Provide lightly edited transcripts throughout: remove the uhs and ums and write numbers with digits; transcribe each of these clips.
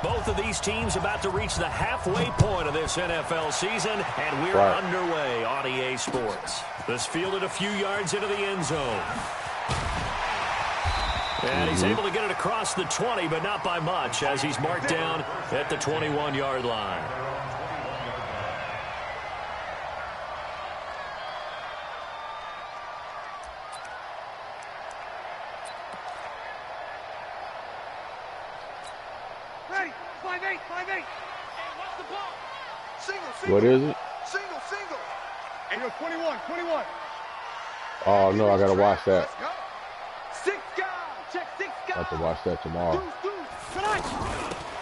Both of these teams about to reach the halfway point of this NFL season, and we're underway on EA Sports. This fielded a few yards into the end zone. And he's able to get it across the 20, but not by much, as he's marked down at the 21-yard line. Ready, 5-8, 5-8. Hey, what's the ball? Single. What is it? Single. And you're 21. Oh, no, I got to watch that. Let's go. 6 guys. Check 6 guys. I have to watch that tomorrow.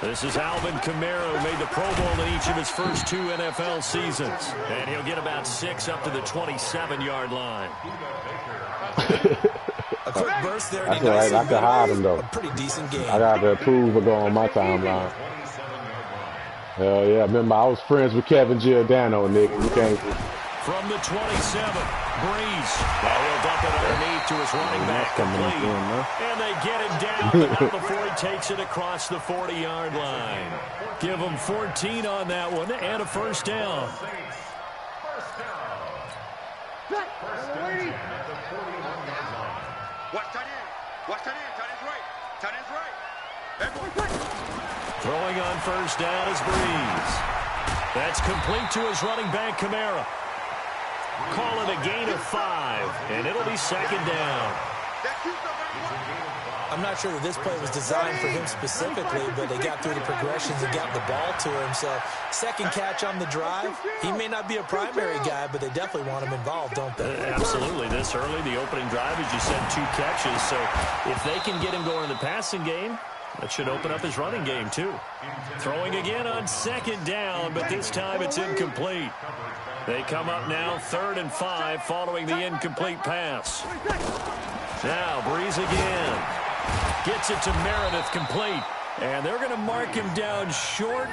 This is Alvin Kamara, who made the Pro Bowl in each of his first 2 NFL seasons. And he'll get about 6 up to the 27-yard line. A quick burst there. That's all right. I can hide him, though. A pretty decent game. I got to approve of going on my timeline. Hell yeah. Remember, I was friends with Kevin Giordano, Nick. We came from the 27, Breeze. Well, he'll dump it underneath to his running back. And they get him down, but not before he takes it across the 40-yard line. Give him 14 on that one and a first down. Watch tight end. Tight end's right. Throwing on first down is Breeze. That's complete to his running back, Kamara. Call it a gain of 5, and it'll be second down. I'm not sure that this play was designed for him specifically, but they got through the progressions and got the ball to him. So second catch on the drive. He may not be a primary guy, but they definitely want him involved, don't they? Absolutely. This early, the opening drive, as you said, 2 catches. So if they can get him going in the passing game, that should open up his running game, too. Throwing again on second down, but this time it's incomplete. They come up now 3rd and 5 following the incomplete pass. Now Breeze again. Gets it to Meredith, complete. And they're going to mark him down short,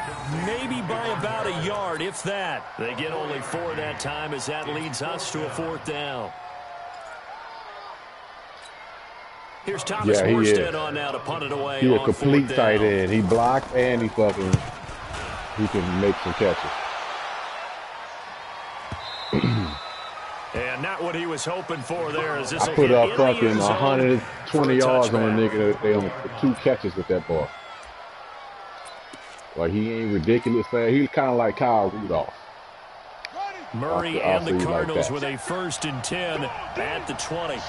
maybe by about a yard, if that. They get only 4 that time, as that leads us to a 4th down. Here's Thomas Morstead on now to punt it away. He's a complete tight end. He blocked and he can make some catches. And not what he was hoping for there. As this I put up fucking 120 yards on a nigga. They only 2 catches with that ball. Like, he ain't ridiculous fast. He's kind of like Kyle Rudolph. Murray and the Cardinals with a 1st and 10 at the 20.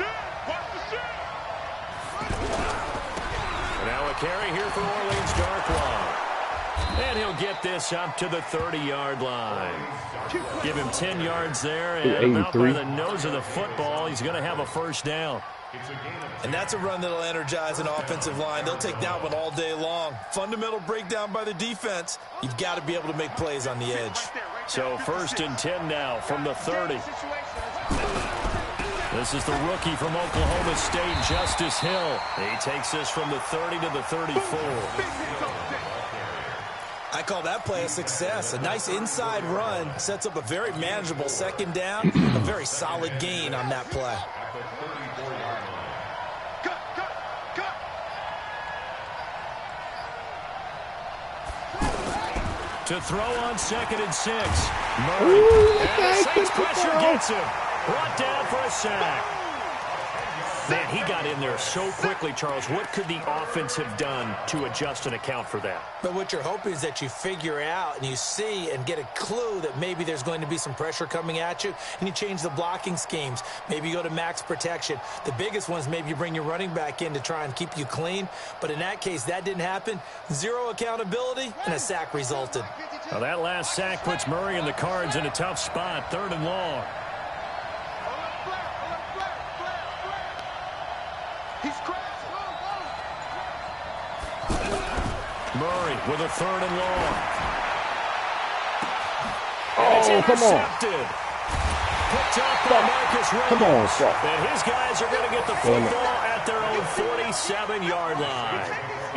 Now a carry here for Orleans Darkwa. And he'll get this up to the 30-yard line. Give him 10 yards there, and about by the nose of the football, he's going to have a first down. And that's a run that'll energize an offensive line. They'll take that one all day long. Fundamental breakdown by the defense. You've got to be able to make plays on the edge. So 1st and 10 now from the 30. This is the rookie from Oklahoma State, Justice Hill. He takes this from the 30 to the 34. I call that play a success. A nice inside run sets up a very manageable second down. A very solid gain on that play. To throw on 2nd and 6. Murray. And the Saints pressure gets him. Brought down for a sack. Man, he got in there so quickly, Charles. What could the offense have done to adjust and account for that? But what you're hoping is that you figure out and you see and get a clue that maybe there's going to be some pressure coming at you, and you change the blocking schemes. Maybe you go to max protection. The biggest ones, maybe you bring your running back in to try and keep you clean. But in that case, that didn't happen. 0 accountability, and a sack resulted. Well, that last sack puts Murray and the Cards in a tough spot, 3rd and long. Murray with a 3rd and long. Oh, come on. Picked up by Marcus Reynolds. Come on, fuck. And his guys are going to get the football at their own 47-yard line.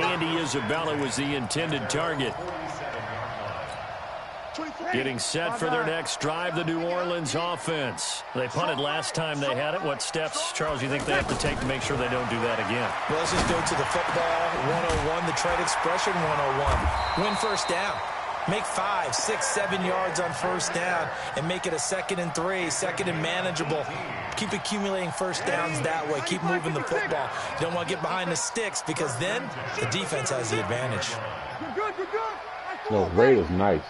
Andy Isabella was the intended target. Getting set for their next drive, the New Orleans offense. They punted last time they had it. What steps, Charles, you think they have to take to make sure they don't do that again? Well, let's just go to the football 101, the trade expression 101. Win first down. Make 5, 6, 7 yards on first down and make it a 2nd and 3, 2nd and manageable. Keep accumulating first downs that way. Keep moving the football. You don't want to get behind the sticks because then the defense has the advantage. No, Raiders nice.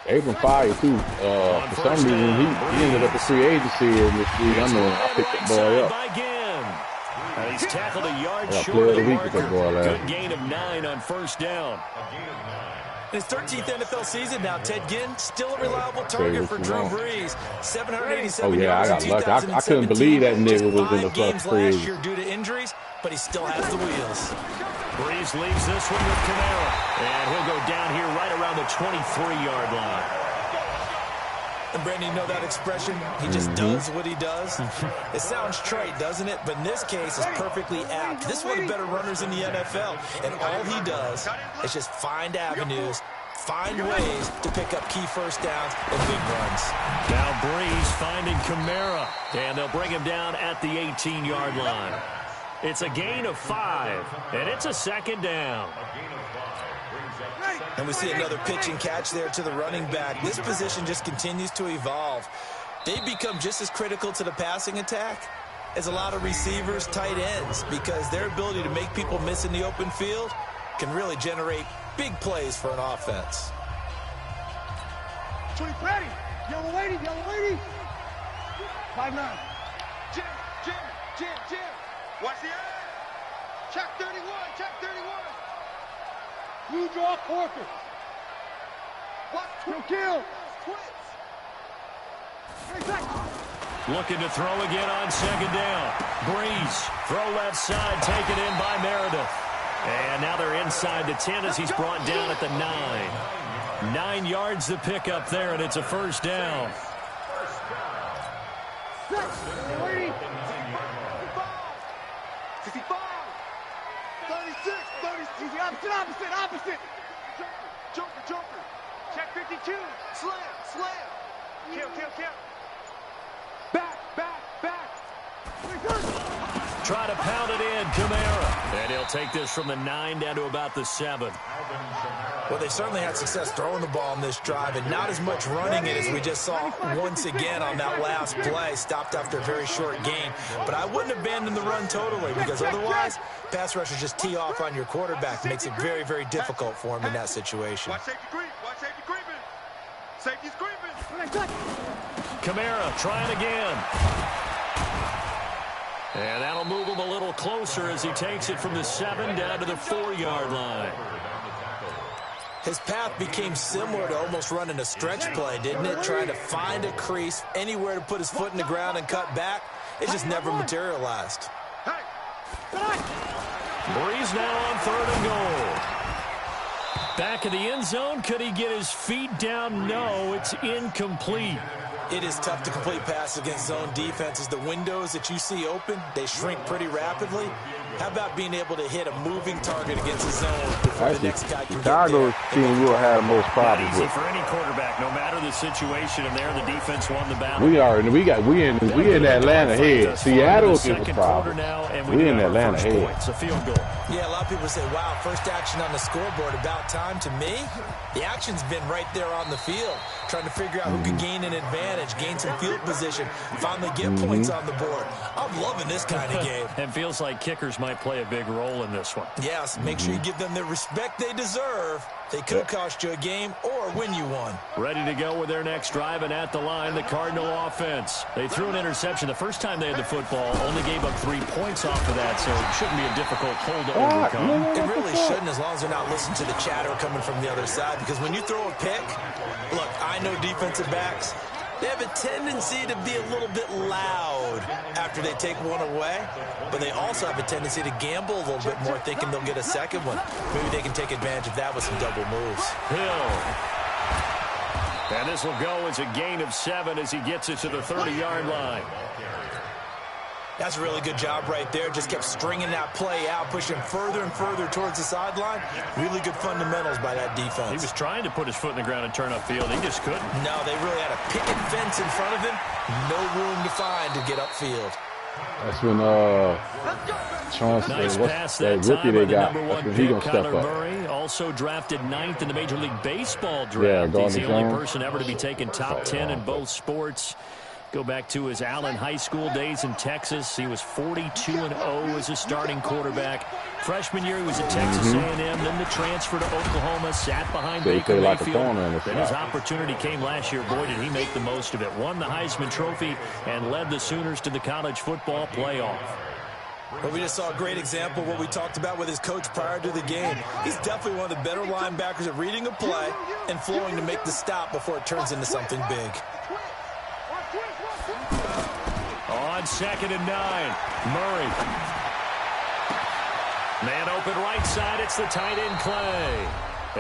Abram Fire too. For some reason, he ended up a free agency in this league. I know I picked the boy up. He's tackled a yard short of the marker. Good gain of 9 on first down. In his 13th NFL season now, Ted Ginn still a reliable target for Drew Brees. 787 yards in 2017. I couldn't believe that nigga was in the games first free last year due to injuries, but he still has the wheels. Brees leaves this one with Kamara, and he'll go down here right around the 23-yard line. And Brandon, you know that expression? He just does what he does. It sounds trite, doesn't it? But in this case, it's perfectly apt. This is one of the better runners in the NFL. And all he does is just find avenues, find ways to pick up key first downs and big runs. Now Brees finding Kamara, and they'll bring him down at the 18-yard line. It's a gain of 5, and it's a 2nd down. And we see another pitch and catch there to the running back. This position just continues to evolve. They become just as critical to the passing attack as a lot of receivers, tight ends, because their ability to make people miss in the open field can really generate big plays for an offense. Ready. Yellow lady. 5-9. Jim. Watch the eye. Check 31. Blue draw, Porter. What? No kill. Looking to throw again on 2nd down. Brees, throw left side, taken in by Meredith. And now they're inside the 10 as he's brought down at the 9. 9 yards to pick up there, and it's a first down. 65. 36. Opposite. Joker. Check 52. Slam. Kill. Back. Try to pound it in, Kamara. And he'll take this from the 9 down to about the 7. Well, they certainly had success throwing the ball in this drive, and not as much running it as we just saw once again on that last play. Stopped after a very short gain. But I wouldn't abandon the run totally, because otherwise, pass rushers just tee off on your quarterback. It makes it very, very difficult for him in that situation. Watch safety creeping. Safety's creeping. Kamara trying again. And that'll move him a little closer as he takes it from the 7 down to the 4-yard line. His path became similar to almost running a stretch play, didn't it? Trying to find a crease, anywhere to put his foot in the ground and cut back. It just never materialized. Brees now on 3rd and goal. Back in the end zone. Could he get his feet down? No, it's incomplete. It is tough to complete passes against zone defenses. The windows that you see open, they shrink pretty rapidly. How about being able to hit a moving target against the zone before the next guy can get there? Chicago's team will have the most problems Not easy with. for any quarterback, no matter the situation, and there the defense won the battle. We in Atlanta head. Seattle is a problem. We in Atlanta head. It's a field goal. Yeah, a lot of people say, wow, first action on the scoreboard, about time. To me, the action's been right there on the field, trying to figure out who can gain an advantage, gain some field position, finally get points on the board. I'm loving this kind of game. And feels like kickers might play a big role in this one. Yes, make sure you give them the respect they deserve. They could cost you a game or win you one. Ready to go with their next drive, and at the line, the Cardinal offense. They threw an interception the first time they had the football, only gave up 3 points off of that, so it shouldn't be a difficult hole to overcome. It really shouldn't, as long as they're not listening to the chatter coming from the other side, because when you throw a pick, look, I know defensive backs, they have a tendency to be a little bit loud after they take one away, but they also have a tendency to gamble a little bit more, thinking they'll get a second one. Maybe they can take advantage of that with some double moves. Hill. And this will go as a gain of 7 as he gets it to the 30-yard line. That's a really good job right there. Just kept stringing that play out, pushing further and further towards the sideline. Really good fundamentals by that defense. He was trying to put his foot in the ground and turn upfield. He just couldn't. No, they really had a picket fence in front of him. No room to find to get upfield. That's when nice pass that time by the number 1 pick, Kyler Murray, also drafted 9th in the Major League Baseball draft. He's the only person ever to be taken top 10 in both sports. Go back to his Allen High School days in Texas. He was 42-0 as a starting quarterback. Freshman year, he was at Texas A&M, then the transfer to Oklahoma, sat behind Baker Mayfield. Then his opportunity came last year. Boy, did he make the most of it. Won the Heisman Trophy and led the Sooners to the college football playoff. Well, we just saw a great example of what we talked about with his coach prior to the game. He's definitely one of the better linebackers at reading a play and flowing to make the stop before it turns into something big. On 2nd and 9, Murray. Man open right side, it's the tight end Clay.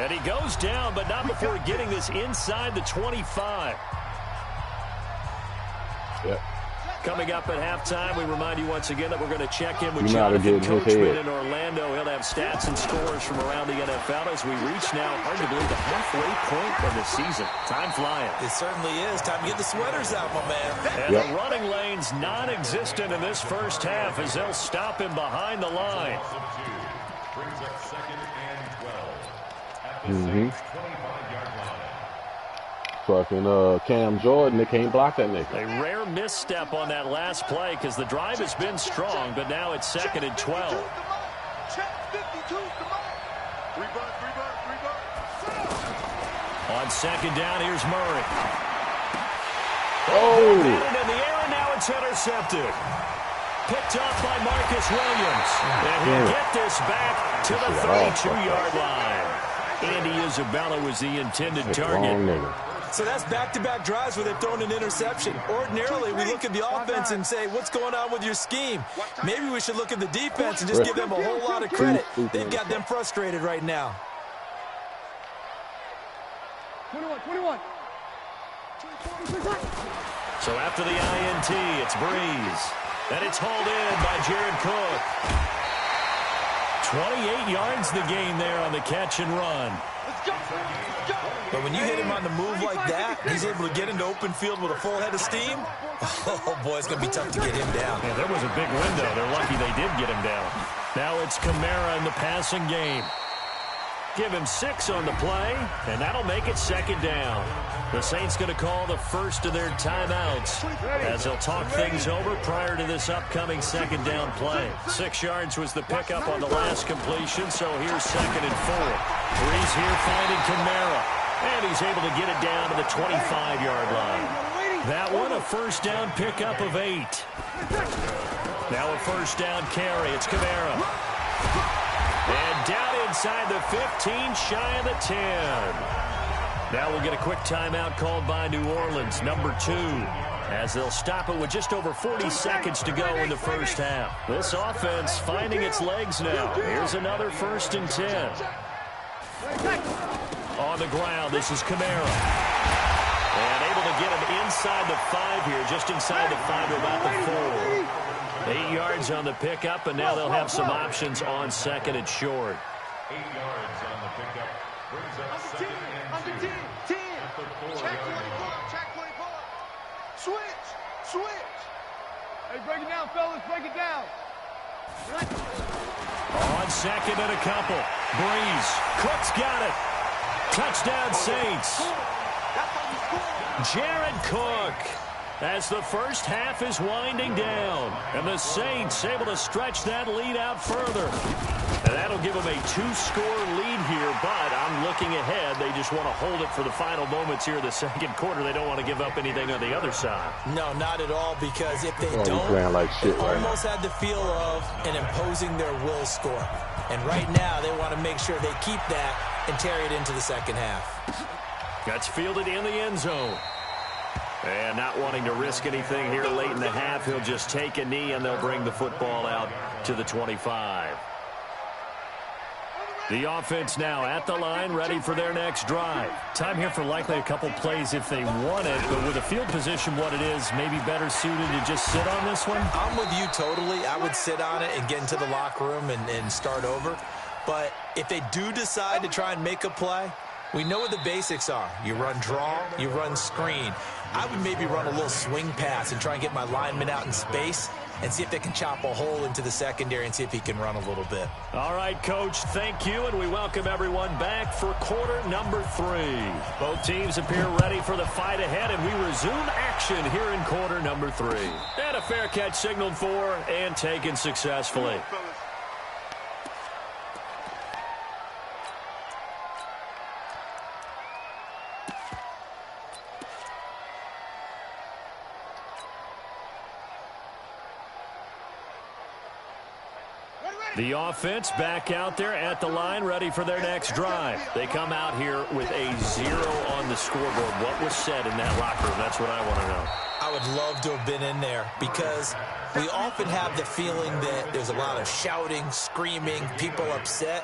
And he goes down, but not before getting this inside the 25. Yep. Coming up at halftime, we remind you once again that we're going to check in with Jonathan Coachman in Orlando. He'll have stats and scores from around the NFL as we reach now, hard to believe, the halfway point of the season. Time flying. It certainly is. Time to get the sweaters out, my man. And the running lane's non-existent in this first half as they'll stop him behind the line. Brings up 2nd and 12 at the 25-yard line. Fucking Cam Jordan, they can't block that nigga. A rare misstep on that last play because the drive has been strong, but now it's 2nd and 12. On 2nd down, here's Murray. Oh! In the air, and now it's intercepted. Picked off by Marcus Williams. And he'll get this back to the 32-yard line. Andy Isabella was the intended target. So that's back-to-back drives where they've thrown an interception. Ordinarily, we look at the offense and say, what's going on with your scheme? Maybe we should look at the defense and just give them a whole lot of credit. They've got them frustrated right now. 21. So after the INT, it's Breeze. And it's hauled in by Jared Cook. 28 yards the gain there on the catch and run. But when you hit him on the move like that, he's able to get into open field with a full head of steam. Oh, boy, it's going to be tough to get him down. Yeah, there was a big window. They're lucky they did get him down. Now it's Kamara in the passing game. Give him 6 on the play, and that'll make it 2nd down. The Saints going to call the first of their timeouts as they'll talk things over prior to this upcoming 2nd down play. 6 yards was the pickup on the last completion, so here's 2nd and 4. Breeze here finding Kamara, and he's able to get it down to the 25-yard line. That one, a first down pickup of 8. Now a first down carry. It's Kamara. And down inside the 15, shy of the 10. Now we'll get a quick timeout called by New Orleans, number 2, as they'll stop it with just over 40 seconds to go in the first half. This offense finding its legs now. Here's another 1st and 10. On the ground, this is Kamara. And able to get him inside the 5 here, just inside the 5 or about the 4. 8 yards on the pickup, and now they'll have some options on 2nd and short. 8 yards on the pickup. Brings up 2nd and 2. 10. Check 24. Switch. Hey, break it down, fellas. Break it down. On 2nd and a couple. Breeze. Cook's got it. Touchdown Saints. Jared Cook. As the first half is winding down. And the Saints able to stretch that lead out further. And that'll give them a 2-score lead here, but I'm looking ahead. They just want to hold it for the final moments here in the 2nd quarter. They don't want to give up anything on the other side. No, not at all, because if they don't, like shit they almost had the feel of an imposing their will score. And right now, they want to make sure they keep that and carry it into the 2nd half. That's fielded in the end zone. And not wanting to risk anything here late in the half, he'll just take a knee, and they'll bring the football out to the 25. The offense now at the line, ready for their next drive. Time here for likely a couple plays if they want it, but with the field position what it is, maybe better suited to just sit on this one? I'm with you totally. I would sit on it and get into the locker room and start over. But if they do decide to try and make a play, we know what the basics are. You run draw, you run screen. I would maybe run a little swing pass and try and get my lineman out in space and see if they can chop a hole into the secondary and see if he can run a little bit. All right, Coach, thank you, and we welcome everyone back for quarter number 3. Both teams appear ready for the fight ahead, and we resume action here in quarter number 3. And a fair catch signaled for and taken successfully. The offense back out there at the line, ready for their next drive. They come out here with a 0 on the scoreboard. What was said in that locker room? That's what I want to know. I would love to have been in there because we often have the feeling that there's a lot of shouting, screaming, people upset.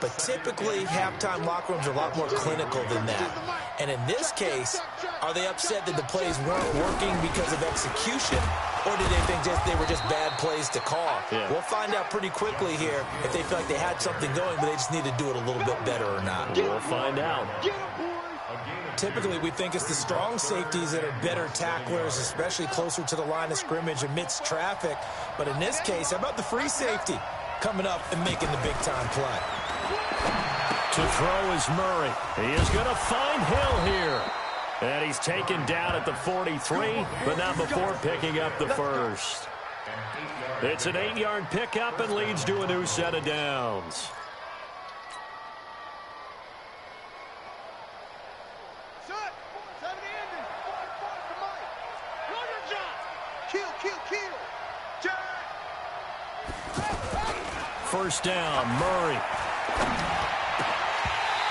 But typically, halftime locker rooms are a lot more clinical than that. And in this case, are they upset that the plays weren't working because of execution? Or did they think they were just bad plays to call? Yeah. We'll find out pretty quickly here if they feel like they had something going, but they just need to do it a little bit better or not. We'll find out. Typically, we think it's the strong safeties that are better tacklers, especially closer to the line of scrimmage amidst traffic. But in this case, how about the free safety coming up and making the big-time play? To throw is Murray. He is going to find Hill here. And he's taken down at the 43, but not before picking up the first. It's an 8-yard pickup and leads to a new set of downs. First down, Murray.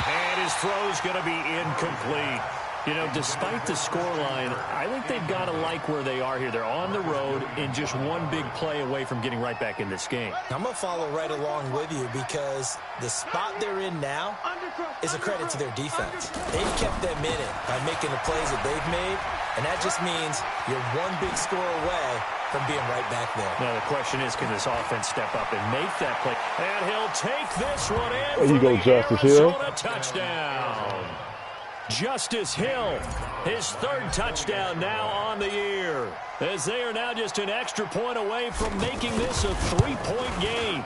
And his throw's going to be incomplete. You know, despite the scoreline, I think they've got to like where they are here. They're on the road and just one big play away from getting right back in this game. I'm going to follow right along with you because the spot they're in now is a credit to their defense. They've kept them in it by making the plays that they've made, and that just means you're one big score away from being right back there. Now, the question is, can this offense step up and make that play? And he'll take this one in. There you go, Justice Hill. Touchdown. Justice Hill, his 3rd touchdown now on the year, as they are now just an extra point away from making this a 3-point game.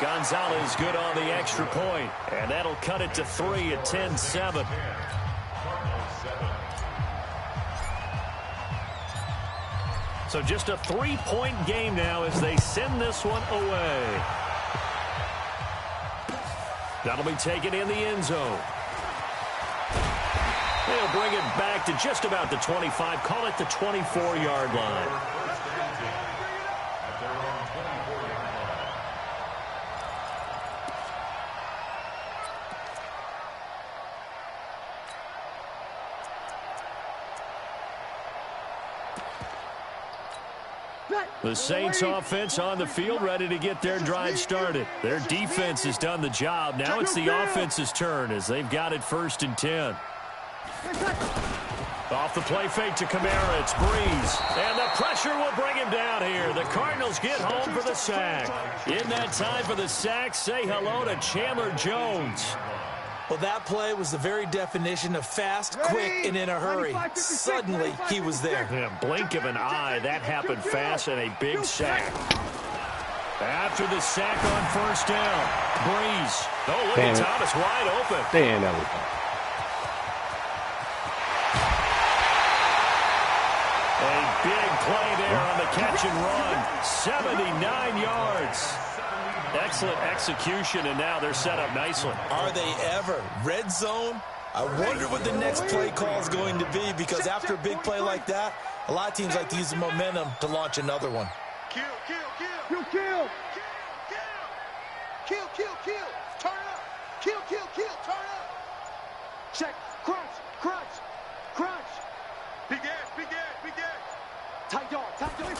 Gonzalez good on the extra point, and that'll cut it to 3 at 10-7. So just a 3-point game now as they send this one away. That'll be taken in the end zone. They'll bring it back to just about the 25, call it the 24-yard line. The Saints offense on the field ready to get their drive started. Their defense has done the job. Now it's the offense's turn as they've got it 1st and 10. Off the play fake to Kamara, it's Breeze. And the pressure will bring him down here. The Cardinals get home for the sack. In that time for the sack, say hello to Chandler Jones. Well, that play was the very definition of fast, quick, and in a hurry. Suddenly, he was there. Yeah, blink of an eye, that happened fast, and a big sack. After the sack on 1st down, Breeze. Oh, look at Thomas wide open. Damn, that was a big play there on the catch and run. 79 yards. Excellent execution, and now they're set up nicely. Are they ever? Red zone? I wonder what the next play call is going to be, because after a big play like that, a lot of teams like to use the momentum to launch another one. Kill, kill, kill. Kill, kill. Kill, kill, kill. Turn up. Kill, kill, kill. Turn up. Check. Crunch, crunch, crunch. Big ass, big ass, big ass. Tight dog, tight dog.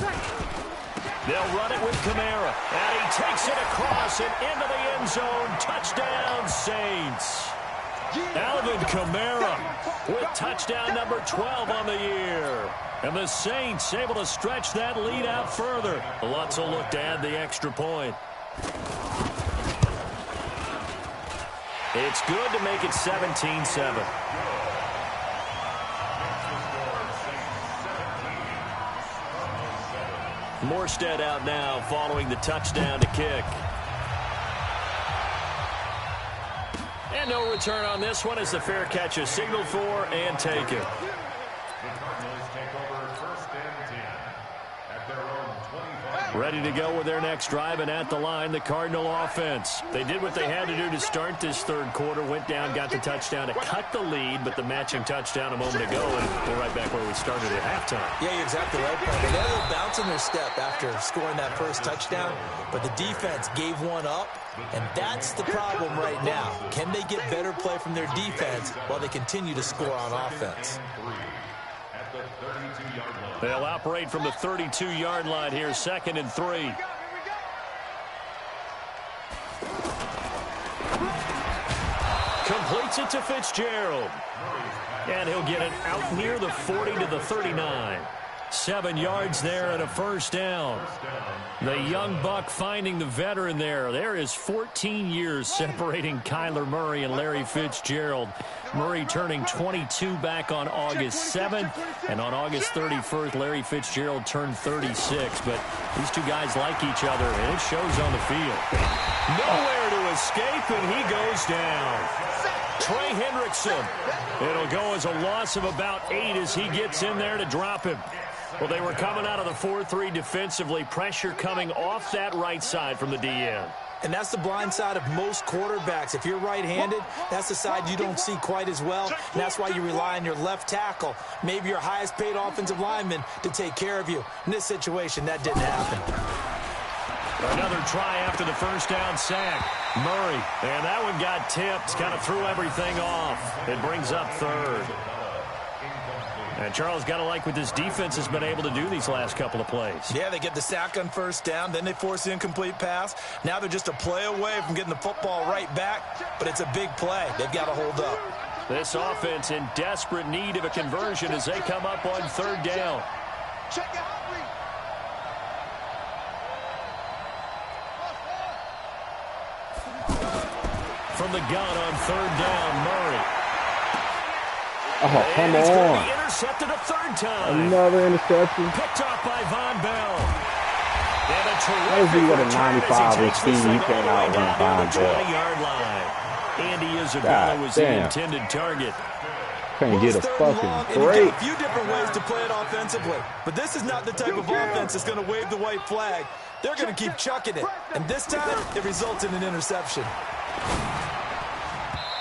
They'll run it with Kamara. And he takes it across and into the end zone. Touchdown, Saints. Alvin Kamara with touchdown number 12 on the year. And the Saints able to stretch that lead out further. Lutz will look to add the extra point. It's good to make it 17-7. Morstead out now following the touchdown to kick. And no return on this one as the fair catch is signaled for and taken. The Cardinals take over 1st and 10 at their own 25. Ready to go with their next drive, and at the line, the Cardinal offense. They did what they had to do to start this third quarter, went down, got the touchdown to cut the lead, but the matching touchdown a moment ago, and we're right back where we started at halftime. Yeah, you're exactly right, Paul. They got a little bounce in their step after scoring that first touchdown, but the defense gave one up, and that's the problem right now. Can they get better play from their defense while they continue to score on offense? At the 32-yard line. They'll operate from the 32-yard line here, 2nd and 3. Completes it to Fitzgerald. And he'll get it out near the 40 to the 39. 7 yards there and a first down. The young buck finding the veteran there. There is 14 years separating Kyler Murray and Larry Fitzgerald. Murray turning 22 back on August 7th. And on August 31st, Larry Fitzgerald turned 36. But these two guys like each other, and it shows on the field. Nowhere to escape, and he goes down. Trey Hendrickson. It'll go as a loss of about 8 as he gets in there to drop him. Well, they were coming out of the 4-3 defensively. Pressure coming off that right side from the DN. And that's the blind side of most quarterbacks. If you're right-handed, that's the side you don't see quite as well. And that's why you rely on your left tackle, maybe your highest-paid offensive lineman, to take care of you. In this situation, that didn't happen. Another try after the first down sack. Murray. And that one got tipped. Kind of threw everything off. It brings up 3rd. And Charles, got to like what this defense has been able to do these last couple of plays. Yeah, they get the sack on first down, then they force the incomplete pass. Now they're just a play away from getting the football right back, but it's a big play. They've got to hold up. This offense in desperate need of a conversion as they come up on 3rd down. From the gun on 3rd down, Murray. Oh, come and he's going to on. be intercepted a 3rd time. Another interception. Picked off by Von Bell. And a How is he with a return as 95 he takes speed? this He thing can't all the way outrun down to the Von Bell. 20-yard line. Andy Isabella was the damn. intended target. Can't get a It's 3rd and long, fucking and you've break. got a few different ways to play it offensively. But this is not the type of offense that's going to wave the white flag. They're going to keep chucking it. And this time, it results in an interception.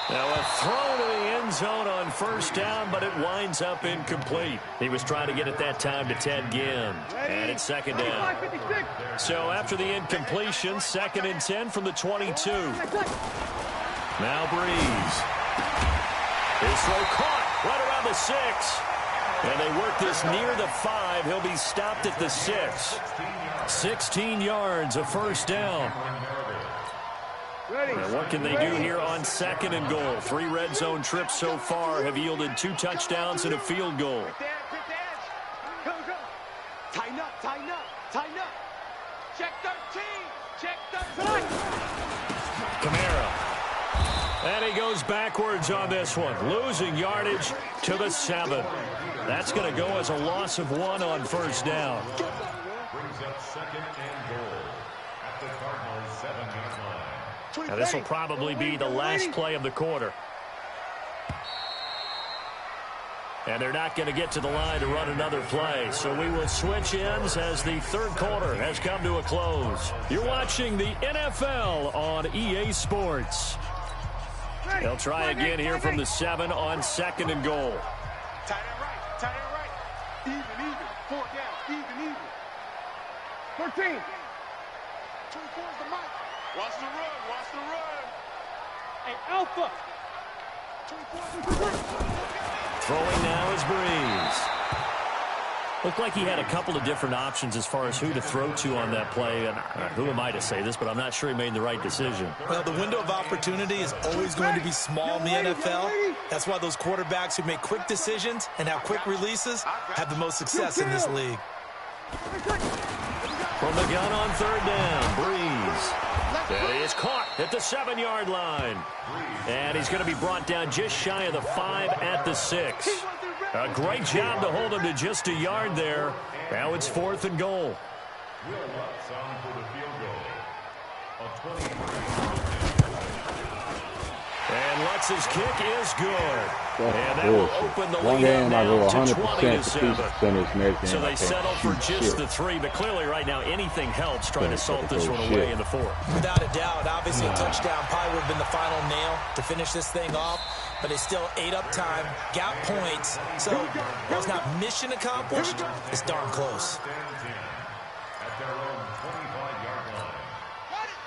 Now a throw to the end zone on 1st down, but it winds up incomplete. He was trying to get it that time to Ted Ginn. And it's 2nd down. So after the incompletion, 2nd and 10 from the 22. Now Breeze. His throw caught right around the 6. And they work this near the 5. He'll be stopped at the 6. 16 yards, a first down. And what can they do here on 2nd and goal? 3 red zone trips so far have yielded 2 touchdowns and a field goal. Tighten up, tighten up, tighten up. Check 13, check 13. Kamara. And he goes backwards on this one, losing yardage to the 7. That's going to go as a loss of 1 on 1st down. Brings up 2nd and goal at the Cardinals' 7-yard line. Now this will probably be the last play of the quarter. And they're not going to get to the line to run another play. So we will switch ends as the 3rd quarter has come to a close. You're watching the NFL on EA Sports. They'll try again here from the 7 on 2nd and goal. Tight end right, tight end right. Even, 4 down, even. 13. 24 is the mic. Watch the run. Hey, Alpha. 24. Throwing now is Breeze. Looked like he had a couple of different options as far as who to throw to on that play. And who am I to say this, but I'm not sure he made the right decision. Well, the window of opportunity is always going to be small in the NFL. That's why those quarterbacks who make quick decisions and have quick releases have the most success in this league. From the gun on third down, Breeze. And he is caught at the 7-yard line. And he's going to be brought down just shy of the 5 at the 6. A great job to hold him to just a yard there. Now it's 4th and goal. And Lutz's kick is good. And that will open the lead now to 20-7. So they settle for just the 3, but clearly right now anything helps trying to salt this one away in the 4th. Without a doubt, obviously a touchdown probably would have been the final nail to finish this thing off. But it's still ate up time, got points. So while it's not mission accomplished, it's darn close.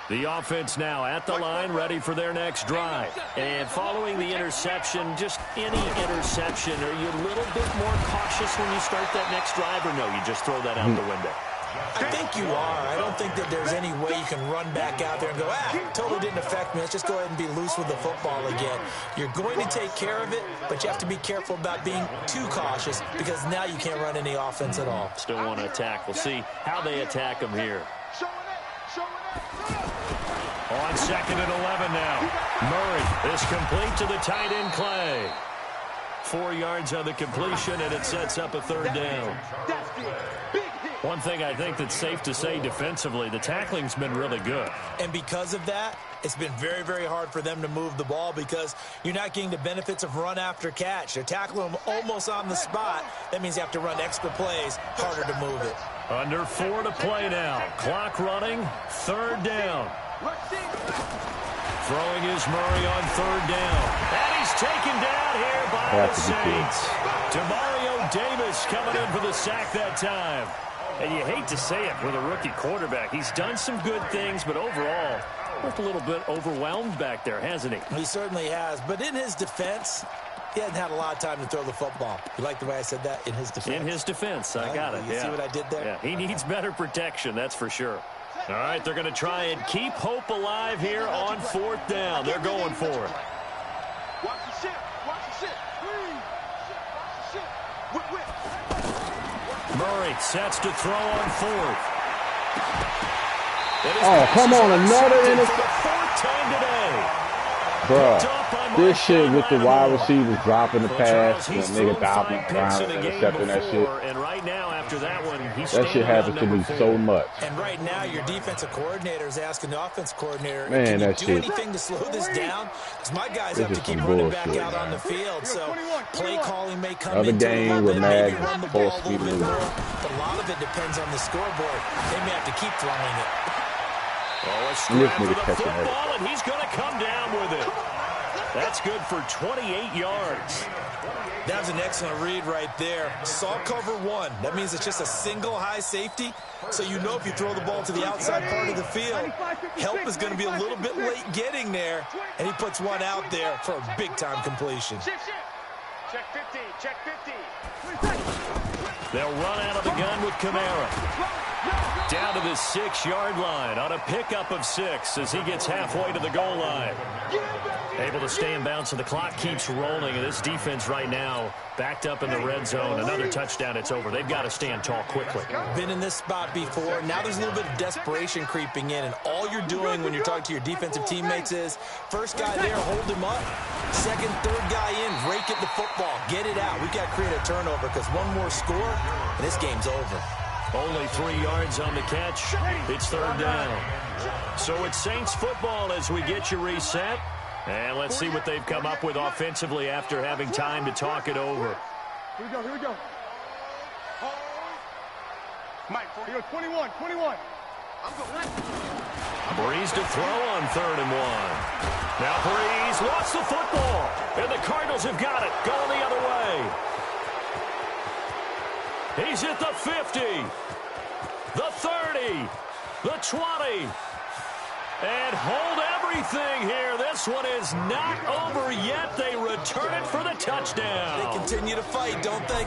The offense now at the line, ready for their next drive. And following the interception, just any interception, are you a little bit more cautious when you start that next drive, or no, you just throw that out the window? I think you are. I don't think that there's any way you can run back out there and go, totally didn't affect me. Let's just go ahead and be loose with the football again. You're going to take care of it, but you have to be careful about being too cautious because now you can't run any offense at all. Still want to attack. We'll see how they attack them here. On 2nd and 11 now. Murray is complete to the tight end Clay. 4 yards on the completion, and it sets up a 3rd down. One thing I think that's safe to say defensively, the tackling's been really good. And because of that, it's been very, very hard for them to move the ball because you're not getting the benefits of run after catch. They're tackling them almost on the spot. That means you have to run extra plays, harder to move it. Under 4 to play now. Clock running, 3rd down. Throwing is Murray on 3rd down. And he's taken down here by the Saints. Demario Davis coming in for the sack that time. And you hate to say it with a rookie quarterback. He's done some good things, but overall, looked a little bit overwhelmed back there, hasn't he? He certainly has. But in his defense, he hasn't had a lot of time to throw the football. You like the way I said that? In his defense. In his defense. I got it. You see what I did there? Yeah, he needs better protection, that's for sure. All right, they're going to try and keep hope alive here on 4th down. They're going for it. Watch the ship. Watch the ship. Please. Watch the ship. Whip. Murray sets to throw on 4th. Oh, come on, another interception. 4th time today. Bruh, this shit with the wide receivers dropping the pass and the nigga diving around and intercepting that shit. And right now, after that one, that shit happens to me so much. And right now, your defensive coordinator is asking the offensive coordinator, man, can you do anything to slow this down? Because my guys have to keep running back out on the field. So play calling may come into a little bit, maybe run the ball a little bit more. But a lot of it depends on the scoreboard. They may have to keep throwing it. Oh, a strap for the football, and he's going to come down with it. That's good for 28 yards. That was an excellent read right there. Saw cover 1. That means it's just a single high safety. So you know if you throw the ball to the outside part of the field, help is going to be a little bit late getting there. And he puts one out there for a big-time completion. Check 50. Check 50. They'll run out of the gun with Kamara. Down to the 6-yard line on a pickup of 6 as he gets halfway to the goal line. Able to stay in bounds, so the clock keeps rolling, and this defense right now backed up in the red zone. Another touchdown, it's over. They've got to stand tall quickly. Been in this spot before. Now there's a little bit of desperation creeping in, and all you're doing when you're talking to your defensive teammates is first guy there, hold him up. Second, third guy in, rake at the football. Get it out. We've got to create a turnover because one more score, and this game's over. Only 3 yards on the catch. It's 3rd down. So it's Saints football as we get you reset. And let's see what they've come up with offensively after having time to talk it over. Here we go. Mike, 21. Breeze to throw on 3rd and 1. Now Breeze lost the football. And the Cardinals have got it. Going the other way. He's at the 50, the 30, the 20, and hold everything here. This one is not over yet. They return it for the touchdown. They continue to fight, don't they?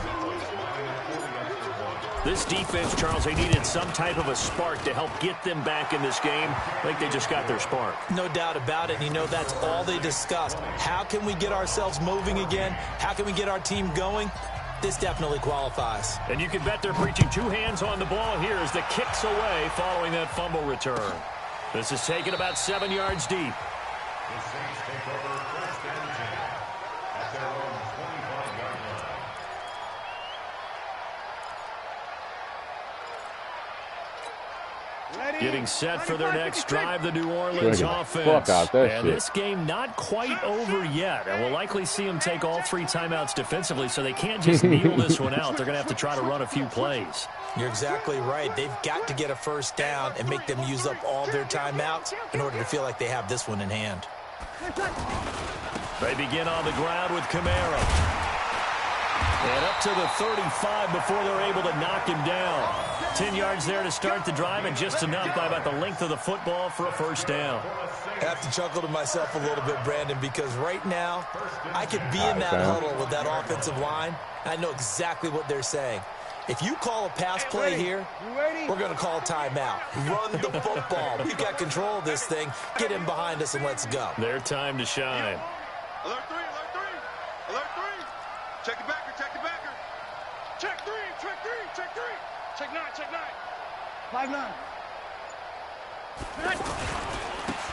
This defense, Charles, they needed some type of a spark to help get them back in this game. I think they just got their spark. No doubt about it. And you know, that's all they discussed. How can we get ourselves moving again? How can we get our team going? This definitely qualifies. And you can bet they're preaching two hands on the ball here as the kick's away following that fumble return. This is taken about 7 yards deep. The Saints take over first and 10 at their own 25-yard line. Getting set for their next drive, the New Orleans offense. And this game not quite over yet. And we'll likely see them take all 3 timeouts defensively, so they can't just kneel this one out. They're going to have to try to run a few plays. You're exactly right. They've got to get a first down and make them use up all their timeouts in order to feel like they have this one in hand. They begin on the ground with Kamara. And up to the 35 before they're able to knock him down. 10 yards there to start the drive, and just enough by about the length of the football for a first down. I have to chuckle to myself a little bit, Brandon, because right now I could be in that huddle with that offensive line. I know exactly what they're saying. If you call a pass play here, we're going to call timeout. Run the football. We've got control of this thing. Get in behind us and let's go. Their time to shine. Alert 3, alert 3, alert 3. Check the backer, check the backer. Check 3, check 3, check 3. Check 9, check 9. 5-9.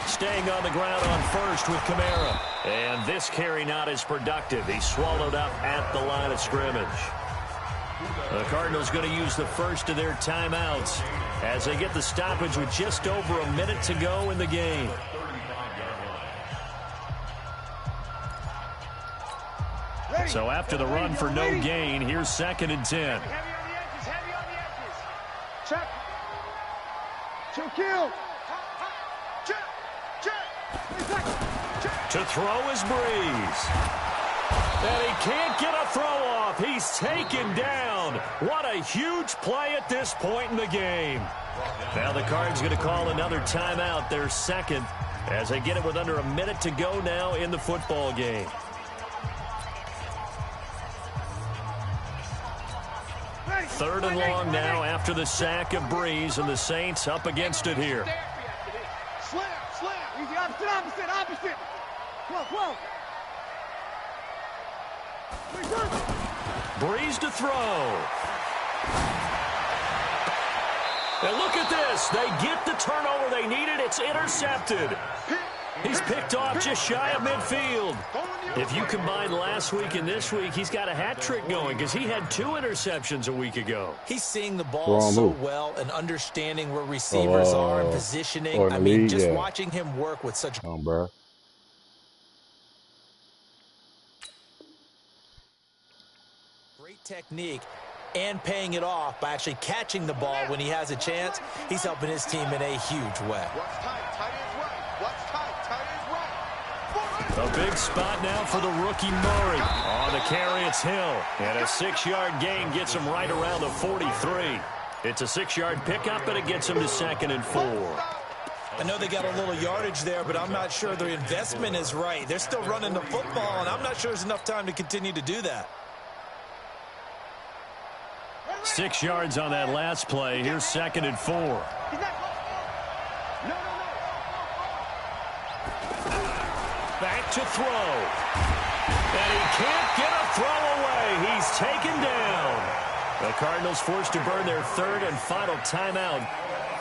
Staying on the ground on first with Kamara. And this carry not as productive. He's swallowed up at the line of scrimmage. The Cardinals going to use the first of their timeouts as they get the stoppage with just over a minute to go in the game. So after the run for no gain, here's 2nd and 10. Heavy on the edges, heavy on the edges. Check. Check kill. Check, check. To throw is Breeze. And he can't get a throw off. He's taken down. What a huge play at this point in the game. Now the Cards going to call another timeout, their second, as they get it with under a minute to go now in the football game. Third and long now after the sack of Breeze, and the Saints up against it here. Slam, slam. Easy, opposite, opposite. Whoa. Breeze to throw. And look at this. They get the turnover they needed. It's intercepted. He's picked off just shy of midfield. If you combine last week and this week, he's got a hat trick going because he had 2 interceptions a week ago. He's seeing the ball so well and understanding where receivers are and positioning. I mean, just watching him work with such great technique and paying it off by actually catching the ball when he has a chance. He's helping his team in a huge way. What's tight? Tight is right. What's tight? Tight is right. A big spot now for the rookie Murray. On the carry, it's Hill. And a 6-yard gain gets him right around the 43. It's a 6-yard pickup, and it gets him to 2nd and 4. I know they got a little yardage there, but I'm not sure their investment is right. They're still running the football, and I'm not sure there's enough time to continue to do that. 6 yards on that last play. Here's 2nd and 4. Back to throw. And he can't get a throw away. He's taken down. The Cardinals forced to burn their 3rd and final timeout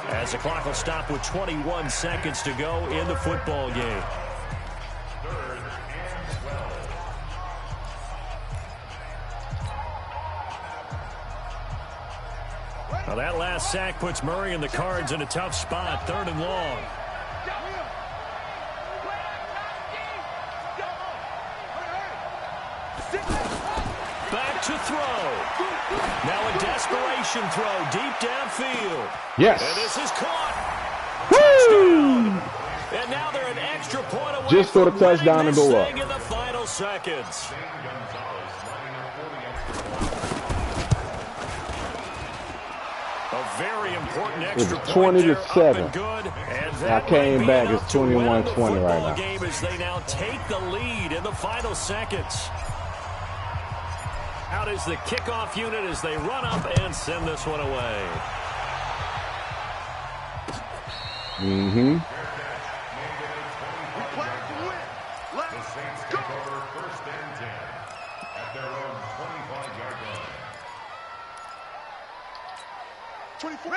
as the clock will stop with 21 seconds to go in the football game. 3rd and 12. Now that last sack puts Murray and the Cards in a tough spot. 3rd and long. Back to throw. Now a desperation throw deep downfield. Yes. And this is caught. Woo! And now they're an extra point away. Just for the touchdown and go up. In the final seconds. A very important extra point there, 20-7. good. And I came back. It's 21-20 right now. Game as they now take the lead in the final seconds. Out is the kickoff unit as they run up and send this one away. Mm-hmm.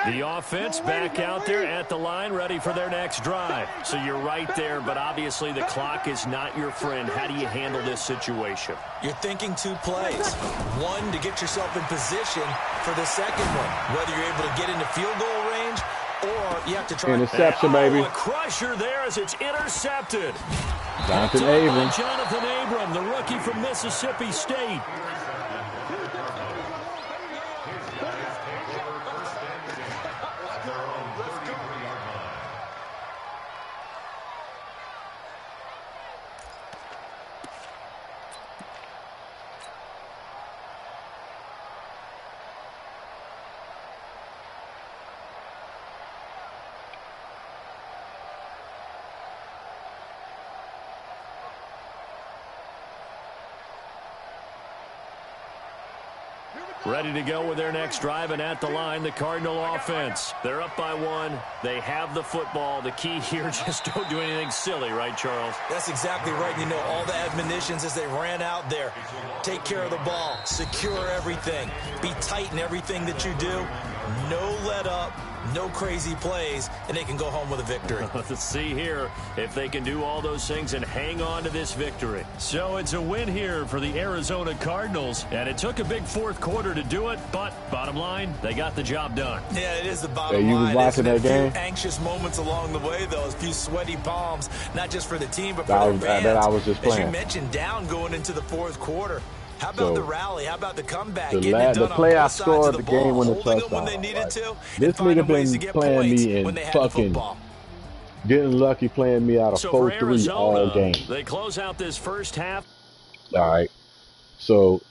The offense back out there at the line, ready for their next drive. So you're right there, but obviously the clock is not your friend. How do you handle this situation? You're thinking 2 plays. One, to get yourself in position for the second one, whether you're able to get into field goal range or you have to try. Interception, baby. A crusher there as it's intercepted. Jonathan Abram. Jonathan Abram, the rookie from Mississippi State. Ready to go with their next drive, and at the line, the Cardinal offense. They're up by 1. They have the football. The key here, just don't do anything silly, right, Charles? That's exactly right. You know, all the admonitions as they ran out there. Take care of the ball. Secure everything. Be tight in everything that you do. No let up. No crazy plays, and they can go home with a victory. Let's see here if they can do all those things and hang on to this victory. So it's a win here for the Arizona Cardinals, and it took a big fourth quarter to do it, but bottom line, they got the job done. Yeah, it is the bottom line. You was watching that game? A few anxious moments along the way, though, a few sweaty palms, not just for the team, but for the fans. That I was just playing. As you mentioned, down going into the fourth quarter. How about the rally? How about the comeback? The playoff score of the game when the touchdown. When they needed to, this nigga been playing me in fucking getting lucky, playing me out of 4-3 all game. They close out this first half. All right. So